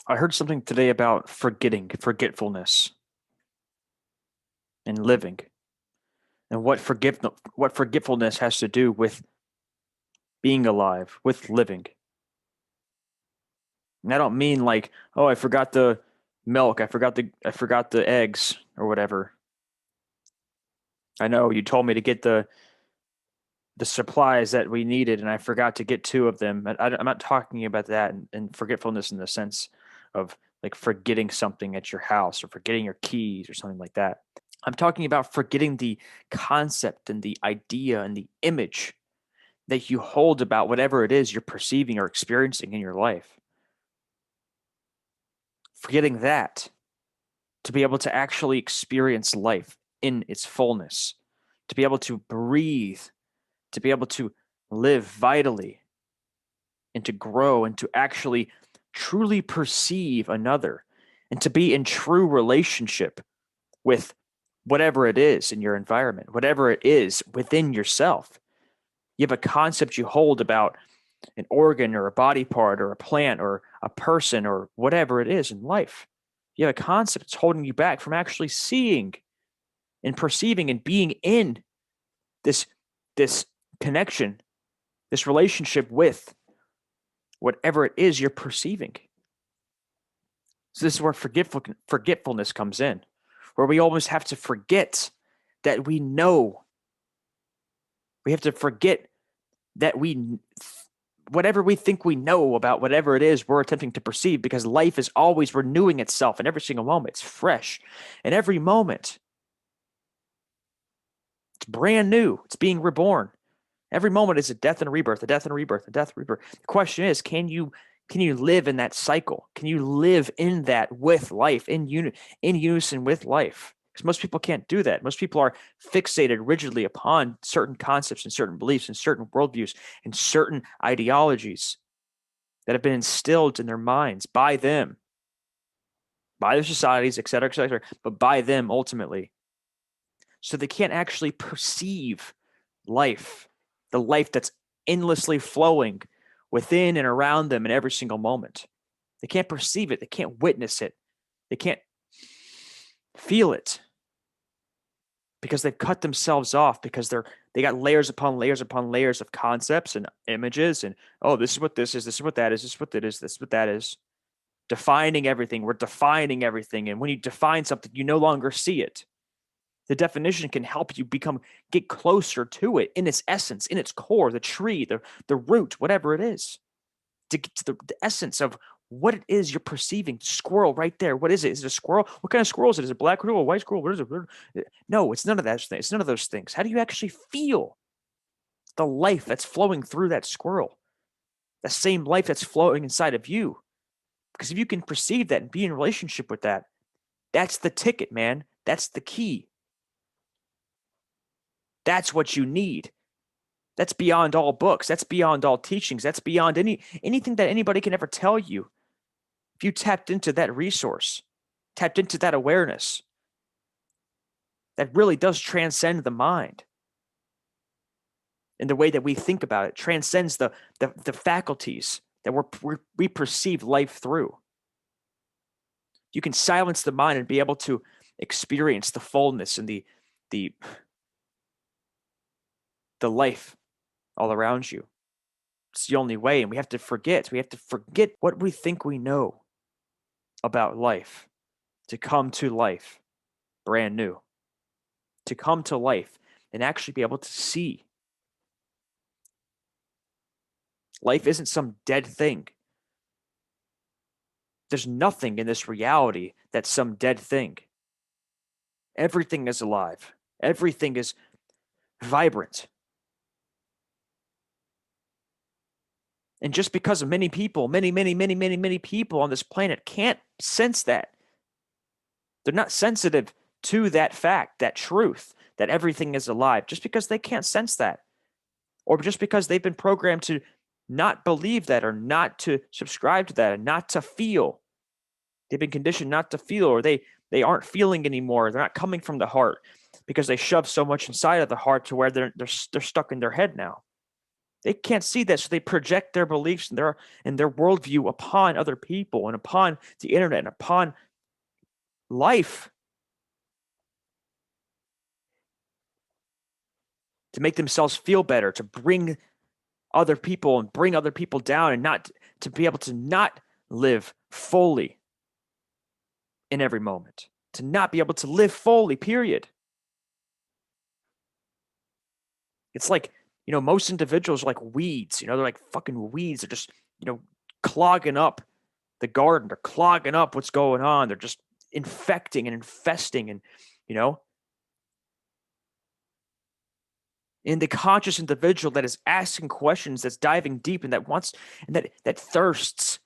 I heard something today about forgetfulness, and living, and what forgetfulness has to do with being alive, with living. And I don't mean like, oh, I forgot the milk, I forgot the eggs or whatever. I know you told me to get the supplies that we needed, and I forgot to get two of them. I'm not talking about that and forgetfulness in the sense of like forgetting something at your house or forgetting your keys or something like that. I'm talking about forgetting the concept and the idea and the image that you hold about whatever it is you're perceiving or experiencing in your life. Forgetting that to be able to actually experience life in its fullness, to be able to breathe, to be able to live vitally, and to grow and to actually truly perceive another, and to be in true relationship with whatever it is in your environment, whatever it is within yourself. You have a concept you hold about an organ or a body part or a plant or a person or whatever it is in life. You have a concept that's holding you back from actually seeing and perceiving and being in this this connection, this relationship with whatever it is you're perceiving. So this is where forgetfulness comes in, where we almost have to forget that we know. We have to forget that whatever we think we know about whatever it is we're attempting to perceive, because life is always renewing itself in every single moment. It's fresh. And every moment, it's brand new. It's being reborn. Every moment is a death and a rebirth, a death and a rebirth, a death and a rebirth. The question is, can you live in that cycle? Can you live in that with life, in unison with life? Because most people can't do that. Most people are fixated rigidly upon certain concepts and certain beliefs and certain worldviews and certain ideologies that have been instilled in their minds by them, by their societies, et cetera, but by them ultimately. So they can't actually perceive life, the life that's endlessly flowing within and around them in every single moment. They can't perceive it. They can't witness it. They can't feel it because they've cut themselves off, because they got layers upon layers upon layers of concepts and images, and oh, this is what this is, this is what that is, this is what it is, this is what that is. Defining everything. We're defining everything. And when you define something, you no longer see it. The definition can help you get closer to it in its essence, in its core, the tree, the root, whatever it is, to get to the essence of what it is you're perceiving. Squirrel right there. What is it? Is it a squirrel? What kind of squirrel is it? Is it a black squirrel, a white squirrel? What is it? No, it's none of that. It's none of those things. How do you actually feel the life that's flowing through that squirrel? The same life that's flowing inside of you. Because if you can perceive that and be in relationship with that, that's the ticket, man. That's the key. That's what you need. That's beyond all books. That's beyond all teachings. That's beyond anything that anybody can ever tell you. If you tapped into that resource, tapped into that awareness, that really does transcend the mind and the way that we think about it, transcends the faculties that we perceive life through. You can silence the mind and be able to experience the fullness and the life all around you. It's the only way, and we have to forget. We have to forget what we think we know about life to come to life brand new, to come to life and actually be able to see. Life isn't some dead thing. There's nothing in this reality that's some dead thing. Everything is alive. Everything is vibrant. And just because many people, many people on this planet can't sense that, they're not sensitive to that fact, that truth, that everything is alive, just because they can't sense that, or just because they've been programmed to not believe that, or not to subscribe to that, and not to feel. They've been conditioned not to feel, or they aren't feeling anymore. They're not coming from the heart because they shove so much inside of the heart to where they're stuck in their head now. They can't see that, so they project their beliefs and their worldview upon other people and upon the internet and upon life to make themselves feel better, to bring other people and bring other people down, and not to be able to not live fully in every moment, to not be able to live fully, period. It's like, most individuals are like weeds, they're like fucking weeds. They're just, clogging up the garden. They're clogging up what's going on. They're just infecting and infesting. And, you know, in the conscious individual that is asking questions, that's diving deep, and that wants, and that thirsts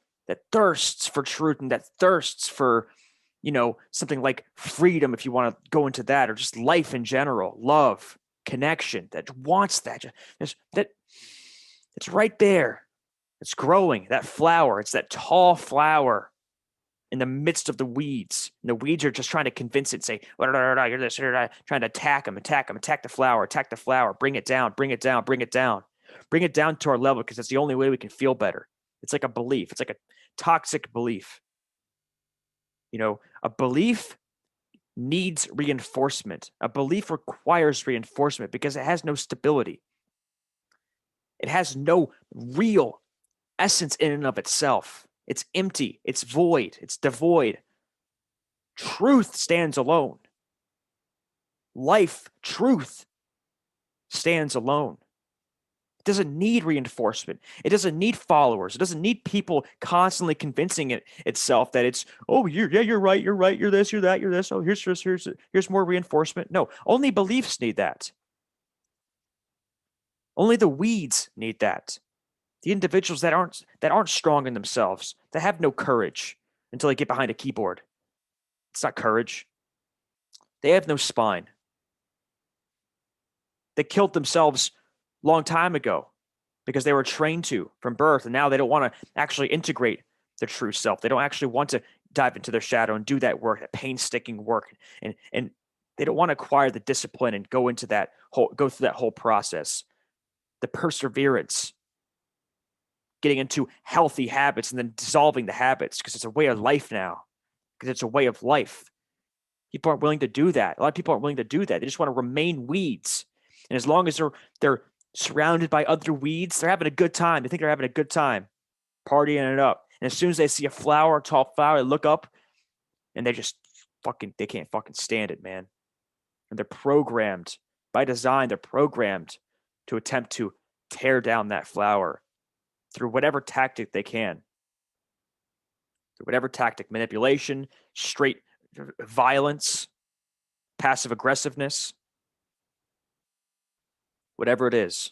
for truth, and that thirsts for, something like freedom, if you want to go into that, or just life in general, love, connection, that wants that. That it's right there. It's growing, that flower. It's that tall flower in the midst of the weeds. And the weeds are just trying to convince it, say, you're this, trying to attack the flower, bring it down, bring it down, bring it down, bring it down to our level, because that's the only way we can feel better. It's like a belief. It's like a toxic belief. A belief needs reinforcement. A belief requires reinforcement because it has no stability. It has no real essence in and of itself. It's empty. It's void. It's devoid. Truth stands alone. Life, truth, stands alone. It doesn't need reinforcement. It doesn't need followers. It doesn't need people constantly convincing itself that it's, oh, you're right, you're this, you're that, you're this. Oh, here's more reinforcement. No, only beliefs need that. Only the weeds need that. The individuals that aren't strong in themselves, that have no courage until they get behind a keyboard. It's not courage. They have no spine. They killed themselves a long time ago because they were trained to from birth, and now they don't want to actually integrate their true self. They don't actually want to dive into their shadow and do that work, that painstaking work, and they don't want to acquire the discipline and go through that whole process, the perseverance, getting into healthy habits and then dissolving the habits because it's a way of life now, because it's a way of life. People aren't willing to do that. A lot of people aren't willing to do that. They just want to remain weeds. And as long as they're surrounded by other weeds, they're having a good time. They think they're having a good time, partying it up. And as soon as they see a tall flower, they look up and they can't fucking stand it, man. And they're programmed by design. They're programmed to attempt to tear down that flower through whatever tactic they can. Through whatever tactic, manipulation, straight violence, passive aggressiveness, whatever it is.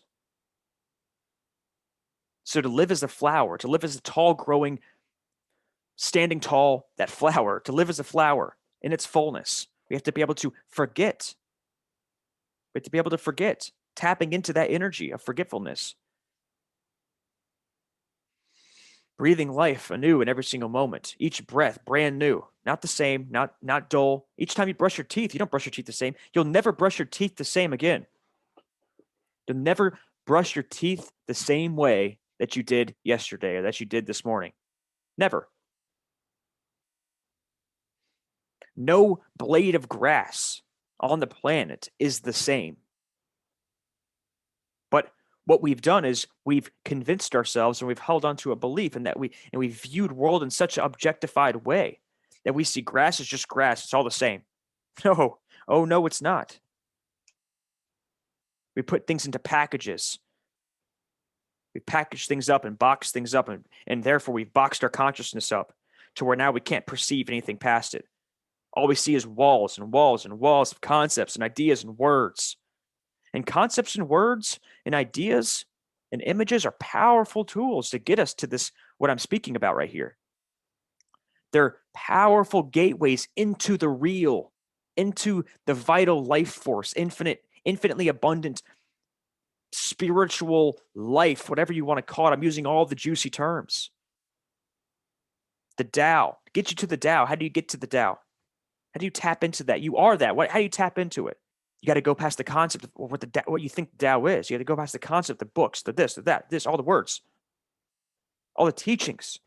So to live as a flower, to live as a tall, growing, standing tall, that flower, to live as a flower in its fullness, we have to be able to forget. We have to be able to forget, tapping into that energy of forgetfulness. Breathing life anew in every single moment. Each breath brand new, not the same, not dull. Each time you brush your teeth, you don't brush your teeth the same. You'll never brush your teeth the same again. You'll never brush your teeth the same way that you did yesterday or that you did this morning. Never. No blade of grass on the planet is the same. But what we've done is we've convinced ourselves and we've held on to a belief in that we viewed world in such an objectified way that we see grass as just grass. It's all the same. No. Oh, no, it's not. We put things into packages. We package things up and box things up, and therefore we've boxed our consciousness up to where now we can't perceive anything past it. All we see is walls and walls and walls of concepts and ideas and words. And concepts and words and ideas and images are powerful tools to get us to this, what I'm speaking about right here. They're powerful gateways into the real, into the vital life force, infinitely abundant spiritual life, whatever you want to call it. I'm using all the juicy terms. The Tao. Get you to the Tao. How do you get to the Tao? How do you tap into that? You are that. How do you tap into it? You got to go past the concept of what you think the Tao is. You got to go past the concept, the books, the this, the that, this, all the words, all the teachings.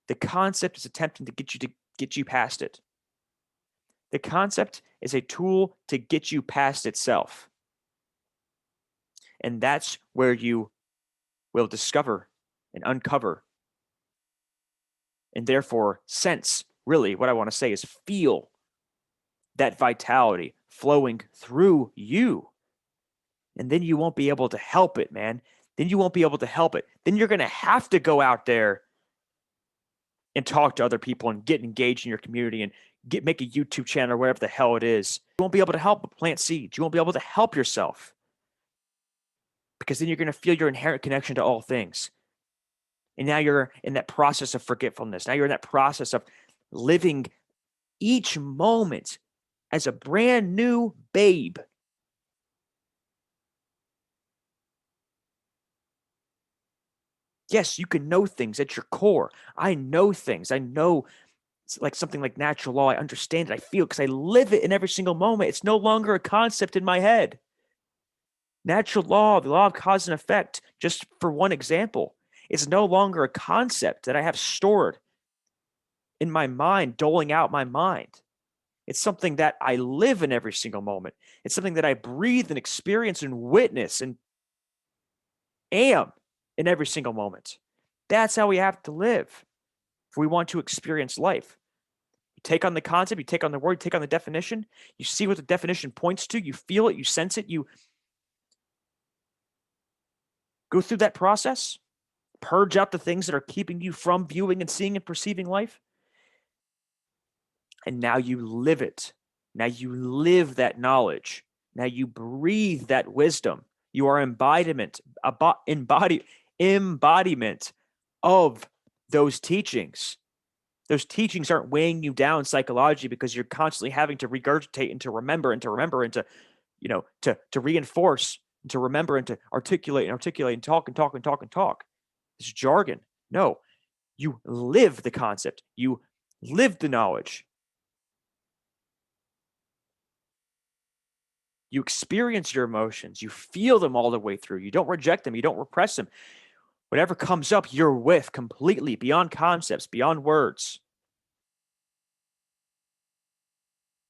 The concept is attempting to get you past it. The concept is a tool to get you past itself. And that's where you will discover and uncover, and therefore sense, really what I want to say is feel that vitality flowing through you. And then you won't be able to help it, man. Then you won't be able to help it. Then you're going to have to go out there and talk to other people and get engaged in your community and make a YouTube channel or whatever the hell it is. You won't be able to help but plant seeds. You won't be able to help yourself, because then you're going to feel your inherent connection to all things. And now you're in that process of forgetfulness. Now you're in that process of living each moment as a brand new babe. Yes, you can know things at your core. I know things. I know, like something like natural law. I understand it. I feel it because I live it in every single moment. It's no longer a concept in my head. Natural law, the law of cause and effect, just for one example, is no longer a concept that I have stored in my mind, doling out my mind. It's something that I live in every single moment. It's something that I breathe and experience and witness and am in every single moment. That's how we have to live if we want to experience life. You take on the concept, you take on the word, you take on the definition, you see what the definition points to, you feel it, you sense it, you go through that process, purge out the things that are keeping you from viewing and seeing and perceiving life. And now you live it. Now you live that knowledge. Now you breathe that wisdom. You are embodiment of those teachings. Those teachings aren't weighing you down psychologically because you're constantly having to regurgitate and to remember and to remember and to, to reinforce and to remember and to articulate and talk and talk and talk and talk. It's jargon. No, you live the concept. You live the knowledge. You experience your emotions. You feel them all the way through. You don't reject them. You don't repress them. Whatever comes up, you're with completely, beyond concepts, beyond words,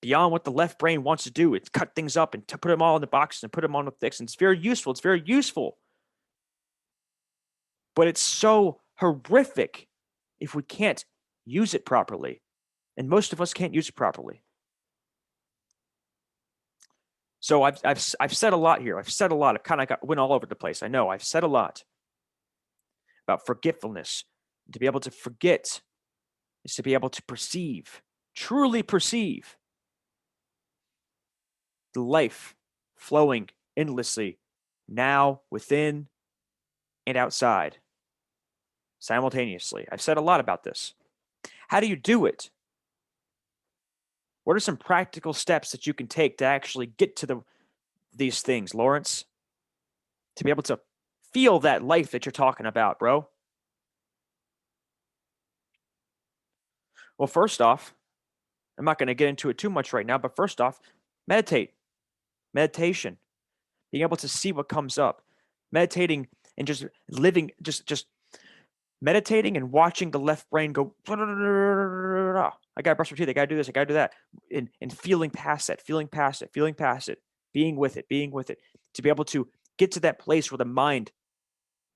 beyond what the left brain wants to do. It's cut things up and to put them all in the boxes and put them on the sticks. And it's very useful. It's very useful. But it's so horrific if we can't use it properly. And most of us can't use it properly. So I've said a lot here. I've said a lot. I kind of went all over the place. I know I've said a lot about forgetfulness. To be able to forget is to be able to perceive, truly perceive the life flowing endlessly now, within, and outside simultaneously. I've said a lot about this. How do you do it? What are some practical steps that you can take to actually get to these things, Lawrence? To be able to feel that life that you're talking about, bro? Well, first off, I'm not going to get into it too much right now, but first off, meditate. Meditation. Being able to see what comes up. Meditating and just living, just meditating and watching the left brain go, I got to brush my teeth, I got to do this, I got to do that. And feeling past that, feeling past it, being with it, to be able to get to that place where the mind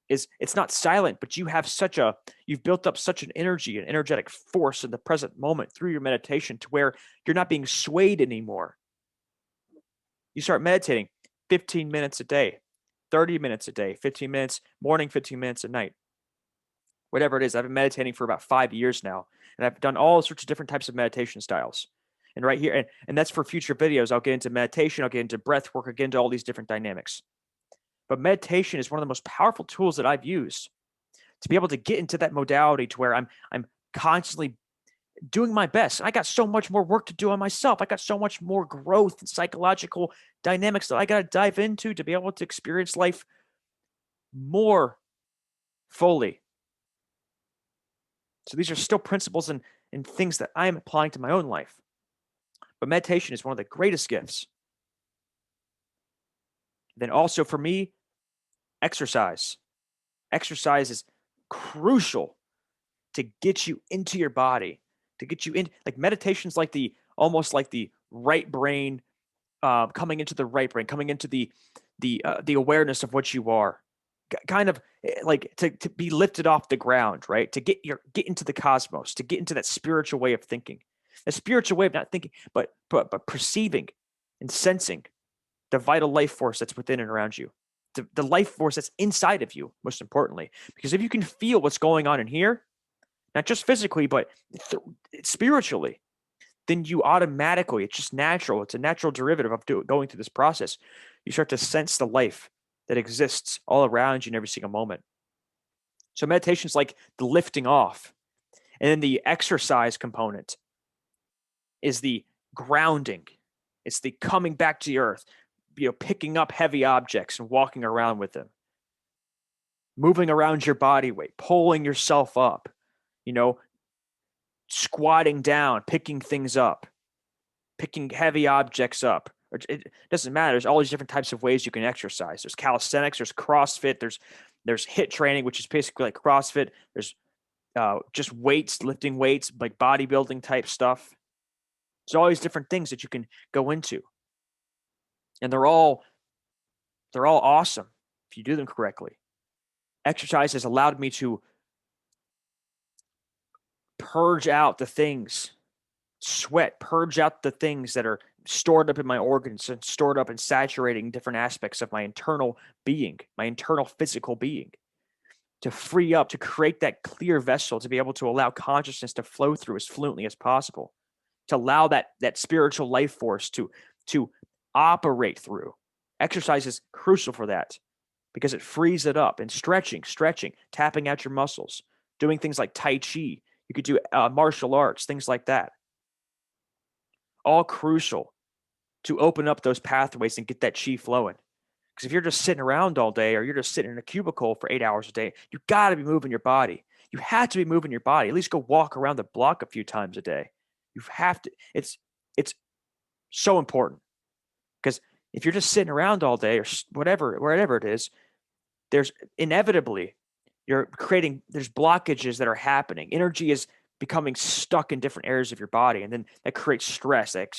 is, it's not silent, but you've built up such an energy, an energetic force in the present moment through your meditation to where you're not being swayed anymore. You start meditating 15 minutes a day, 30 minutes a day, 15 minutes morning, 15 minutes at night. Whatever it is, I've been meditating for about 5 years now, and I've done all sorts of different types of meditation styles. And right here, and that's for future videos. I'll get into meditation, I'll get into breath work, I'll get into all these different dynamics. But meditation is one of the most powerful tools that I've used to be able to get into that modality to where I'm constantly doing my best. And I got so much more work to do on myself. I got so much more growth and psychological dynamics that I got to dive into to be able to experience life more fully. So these are still principles and things that I'm applying to my own life. But meditation is one of the greatest gifts. Then also for me, exercise. Exercise is crucial to get you into your body, to get you in. Like meditation's like almost like the right brain, coming into the right brain, coming into the awareness of what you are, kind of like to be lifted off the ground, right? To get into the cosmos, to get into that spiritual way of thinking, a spiritual way of not thinking, but perceiving and sensing the vital life force that's within and around you, the life force that's inside of you, most importantly. Because if you can feel what's going on in here, not just physically, but spiritually, then you automatically, it's just natural. It's a natural derivative of going through this process. You start to sense the life that exists all around you in every single moment. So meditation is like the lifting off. And then the exercise component is the grounding. It's the coming back to the earth, picking up heavy objects and walking around with them, moving around your body weight, pulling yourself up, squatting down, picking things up, picking heavy objects up. It doesn't matter. There's all these different types of ways you can exercise. There's calisthenics, there's CrossFit, there's HIIT training, which is basically like CrossFit. There's just weights, lifting weights, like bodybuilding type stuff. There's all these different things that you can go into. And they're all awesome if you do them correctly. Exercise has allowed me to purge out the things, purge out the things that are stored up in my organs and stored up and saturating different aspects of my internal being, my internal physical being, to free up, to create that clear vessel, to be able to allow consciousness to flow through as fluently as possible, to allow that spiritual life force to operate through. Exercise is crucial for that because it frees it up. And stretching, tapping out your muscles, doing things like Tai Chi. You could do martial arts, things like that. All crucial to open up those pathways and get that chi flowing. Because if you're just sitting around all day or you're just sitting in a cubicle for 8 hours a day, you got to be moving your body. You have to be moving your body. At least go walk around the block a few times a day. You have to. It's so important. Because if you're just sitting around all day or wherever it is, there's inevitably there's blockages that are happening. Energy is becoming stuck in different areas of your body. And then that creates stress, that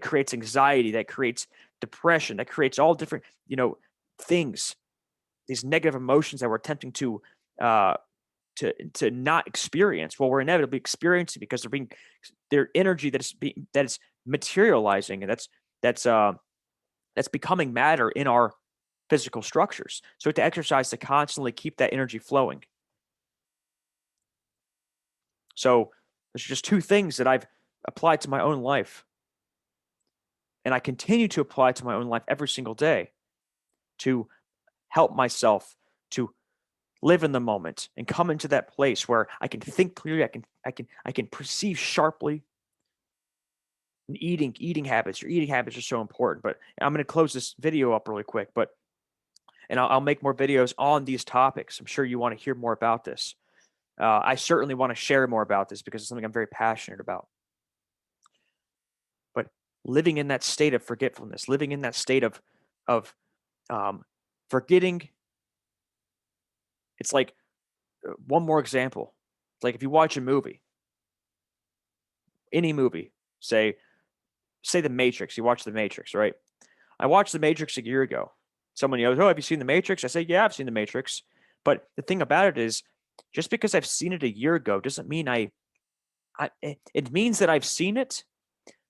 creates anxiety, that creates depression, that creates all different, things, these negative emotions that we're attempting to not experience. Well, we're inevitably experiencing because they're energy that is materializing, and that's becoming matter in our physical structures. So to exercise to constantly keep that energy flowing. So there's just two things that I've applied to my own life. And I continue to apply to my own life every single day to help myself to live in the moment and come into that place where I can think clearly, I can perceive sharply. And eating habits are so important. But I'm going to close this video up really quick, and I'll make more videos on these topics. I'm sure you want to hear more about this. I certainly want to share more about this because it's something I'm very passionate about. But living in that state of forgetfulness, living in that state of forgetting, it's like one more example. It's like if you watch a movie, any movie, say The Matrix. You watch The Matrix, right? I watched The Matrix a year ago. Someone goes, "Oh, have you seen The Matrix?" I say, "Yeah, I've seen The Matrix." But the thing about it is, just because I've seen it a year ago doesn't mean it means that I've seen it,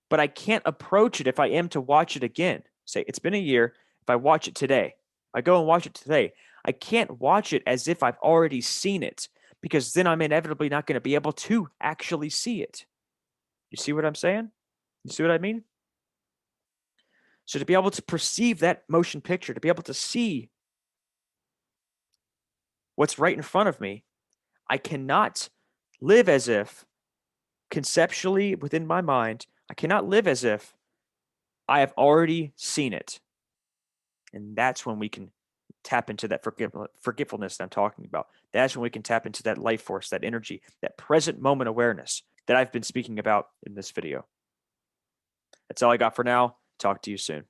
but I can't approach it if I am to watch it again. Say it's been a year. If I watch it today, I go and watch it today, I can't watch it as if I've already seen it because then I'm inevitably not going to be able to actually see it. You see what I'm saying? You see what I mean? So to be able to perceive that motion picture, to be able to see what's right in front of me, I cannot live as if conceptually within my mind, I cannot live as if I have already seen it. And that's when we can tap into that forgetfulness that I'm talking about. That's when we can tap into that life force, that energy, that present moment awareness that I've been speaking about in this video. That's all I got for now. Talk to you soon.